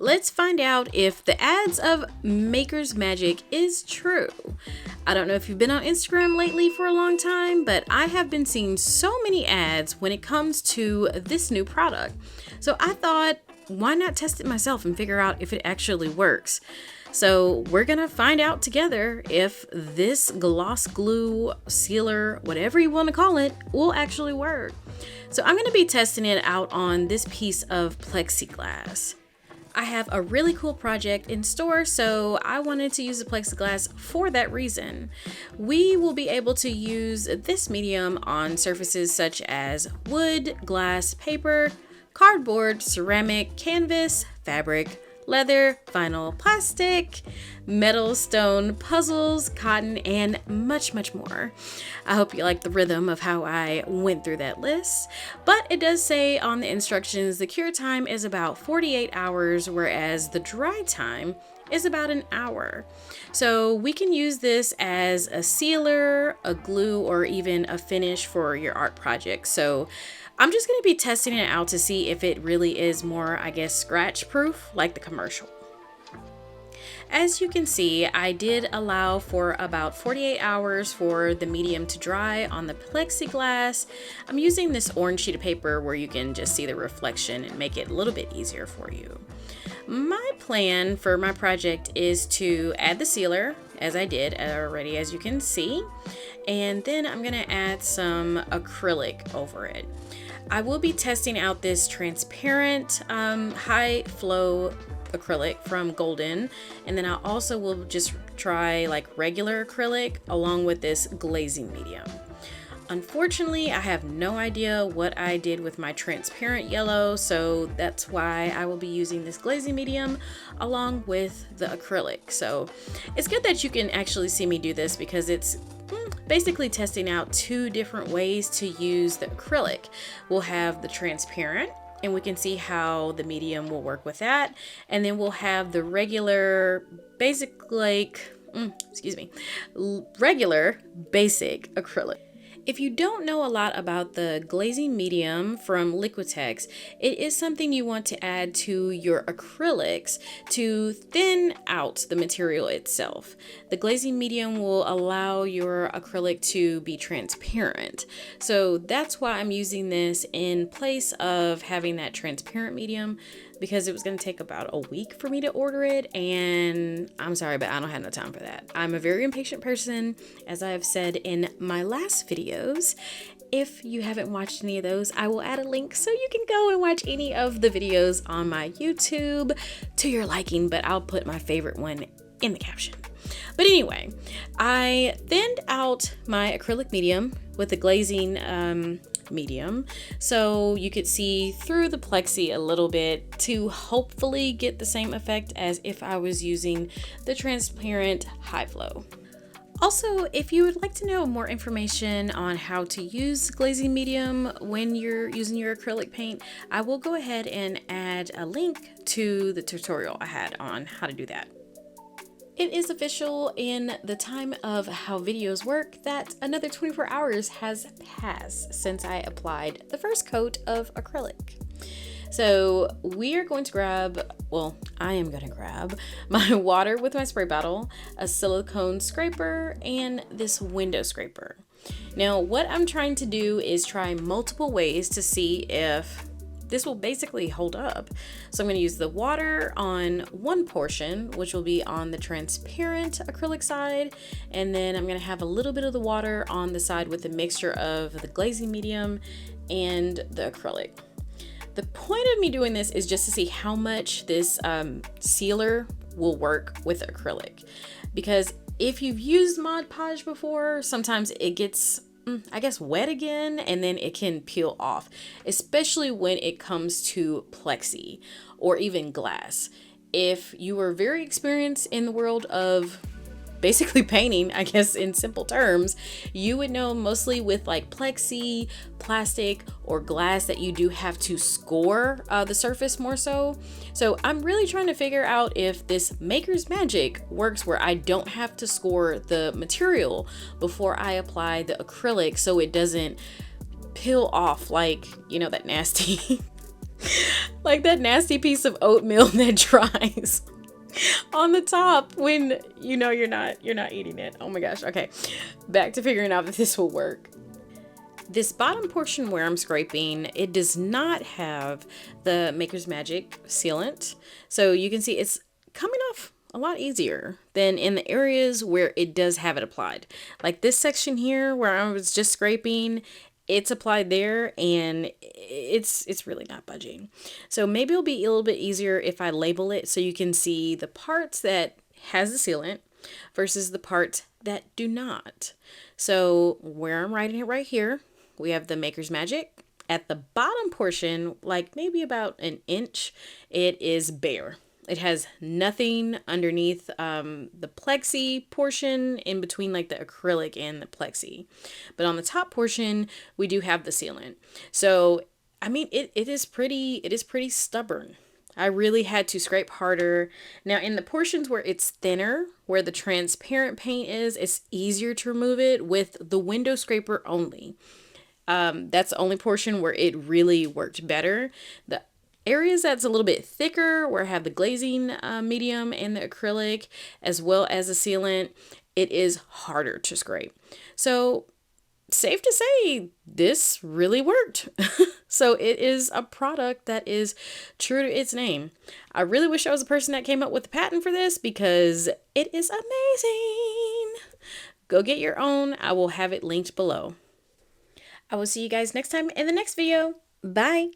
let's find out if the ads of Maker's Magic is true. I don't know if you've been on Instagram lately for a long time, but I have been seeing so many ads when it comes to this new product. So I thought, why not test it myself and figure out if it actually works? So we're gonna find out together if this gloss glue, sealer, whatever you want to call it, will actually work. So I'm gonna be testing it out on this piece of plexiglass. I have a really cool project in store, so I wanted to use the plexiglass for that reason. We will be able to use this medium on surfaces such as wood, glass, paper, cardboard, ceramic, canvas, fabric, leather, vinyl, plastic, metal, stone, puzzles, cotton, and much, much more. I hope you like the rhythm of how I went through that list. But it does say on the instructions the cure time is about 48 hours, whereas the dry time is about an hour. So we can use this as a sealer, a glue, or even a finish for your art project. So I'm just going to be testing it out to see if it really is more, I guess, scratch proof like the commercial. As you can see, I did allow for about 48 hours for the medium to dry on the plexiglass. I'm using this orange sheet of paper where you can just see the reflection and make it a little bit easier for you. My plan for my project is to add the sealer, as I did already, as you can see, and then I'm going to add some acrylic over it. I will be testing out this transparent high flow acrylic from Golden, and then I also will just try like regular acrylic along with this glazing medium. Unfortunately, I have no idea what I did with my transparent yellow, so that's why I will be using this glazing medium along with the acrylic. So it's good that you can actually see me do this because it's basically testing out two different ways to use the acrylic. We'll have the transparent, and we can see how the medium will work with that. And then we'll have the regular, regular basic acrylic. If you don't know a lot about the glazing medium from Liquitex, it is something you want to add to your acrylics to thin out the material itself. The glazing medium will allow your acrylic to be transparent. So that's why I'm using this in place of having that transparent medium, because it was going to take about a week for me to order it, and I'm sorry, but I don't have no time for that. I'm a very impatient person, as I have said in my last videos. If you haven't watched any of those, I will add a link so you can go and watch any of the videos on my YouTube to your liking, but I'll put my favorite one in the caption. But anyway, I thinned out my acrylic medium with the glazing medium so you could see through the plexi a little bit to hopefully get the same effect as if I was using the transparent high flow. Also, if you would like to know more information on how to use glazing medium when you're using your acrylic paint, I will go ahead and add a link to the tutorial I had on how to do that. It is official in the time of how videos work that another 24 hours has passed since I applied the first coat of acrylic. So we are going to grab, I am going to grab my water with my spray bottle, a silicone scraper, and this window scraper. Now what I'm trying to do is try multiple ways to see if this will basically hold up. So I'm going to use the water on one portion, which will be on the transparent acrylic side, and then I'm going to have a little bit of the water on the side with a mixture of the glazing medium and the acrylic. The point of me doing this is just to see how much this sealer will work with acrylic, because if you've used Mod Podge before, sometimes it gets wet again, and then it can peel off, especially when it comes to plexi or even glass. If you are very experienced in the world of basically painting, I guess in simple terms, you would know mostly with like plexi, plastic, or glass that you do have to score the surface more so. So I'm really trying to figure out if this Maker's Magic works where I don't have to score the material before I apply the acrylic so it doesn't peel off like, you know, that nasty Like that nasty piece of oatmeal that dries on the top when you know you're not eating it. Oh my gosh. Okay. Back to figuring out if this will work. This bottom portion where I'm scraping, it does not have the Maker's Magic sealant. So you can see it's coming off a lot easier than in the areas where it does have it applied. Like this section here where I was just scraping, it's applied there and it's really not budging. So maybe it'll be a little bit easier if I label it so you can see the parts that has the sealant versus the parts that do not. So where I'm writing it right here, we have the Maker's Magic. At the bottom portion, like maybe about an inch, it is bare. It has nothing underneath the plexi portion in between like the acrylic and the plexi. But on the top portion, we do have the sealant. So, I mean, it is pretty stubborn. I really had to scrape harder. Now in the portions where it's thinner, where the transparent paint is, it's easier to remove it with the window scraper only. That's the only portion where it really worked better. The areas that's a little bit thicker, where I have the glazing medium and the acrylic, as well as the sealant, it is harder to scrape. So safe to say, this really worked. So it is a product that is true to its name. I really wish I was the person that came up with the patent for this because it is amazing. Go get your own. I will have it linked below. I will see you guys next time in the next video. Bye.